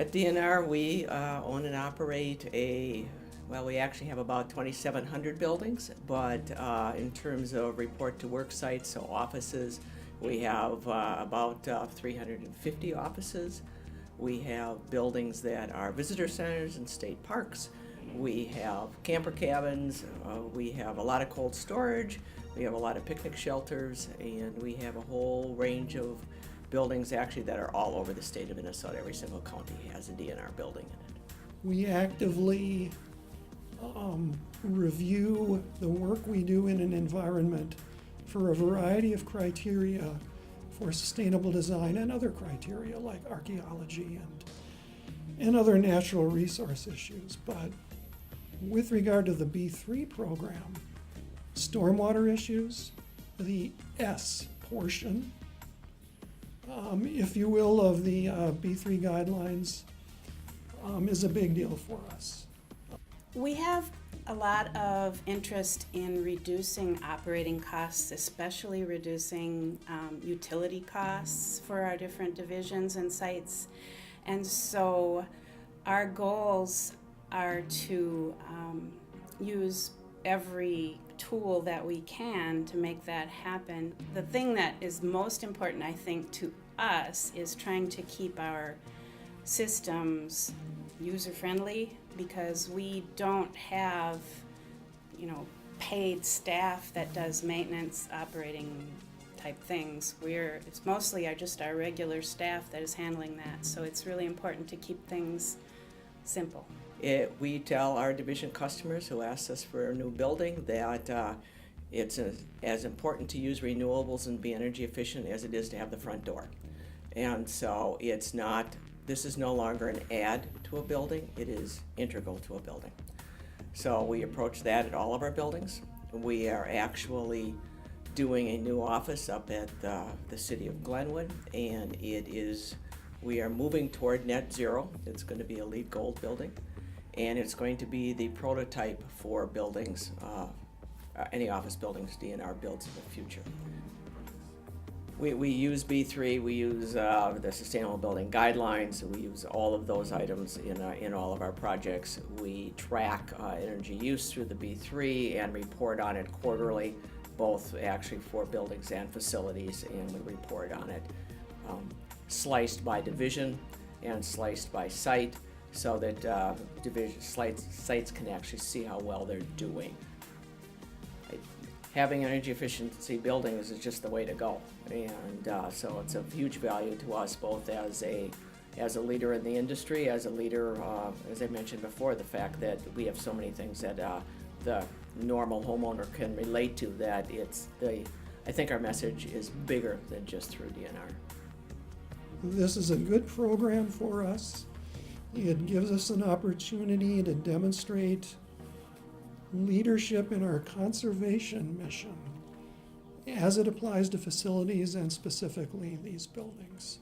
At DNR, we own and operate we actually have about 2,700 buildings, but in terms of report to work sites, so offices, we have about 350 offices. We have buildings that are visitor centers and state parks. We have camper cabins. We have a lot of cold storage. We have a lot of picnic shelters, and we have a whole range of buildings actually that are all over the state of Minnesota. Every single county has a DNR building in it. We actively review the work we do in an environment for a variety of criteria for sustainable design and other criteria like archaeology and other natural resource issues. But with regard to the B3 program, stormwater issues, the S portion, if you will, of the B3 guidelines is a big deal for us. We have a lot of interest in reducing operating costs, especially reducing utility costs for our different divisions and sites. And so our goals are to use every tool that we can to make that happen. The thing that is most important, I think, to us is trying to keep our systems user-friendly, because we don't have, paid staff that does maintenance operating type things. It's mostly just our regular staff that is handling that, so it's really important to keep things simple. We tell our division customers who ask us for a new building that it's as important to use renewables and be energy efficient as it is to have the front door. And so this is no longer an add to a building, it is integral to a building. So we approach that at all of our buildings. We are actually doing a new office up at the city of Glenwood, and we are moving toward net zero. It's going to be a LEED Gold building, and it's going to be the prototype for buildings, any office buildings DNR builds in the future. We use B3, we use the Sustainable Building Guidelines, we use all of those items in all of our projects. We track energy use through the B3 and report on it quarterly, both actually for buildings and facilities, and we report on it sliced by division and sliced by site, so that sites can actually see how well they're doing. Having energy efficiency buildings is just the way to go, and so it's of huge value to us, both as a leader in the industry, as a leader, as I mentioned before, the fact that we have so many things that the normal homeowner can relate to, that I think our message is bigger than just through DNR. This is a good program for us. It gives us an opportunity to demonstrate leadership in our conservation mission as it applies to facilities and specifically these buildings.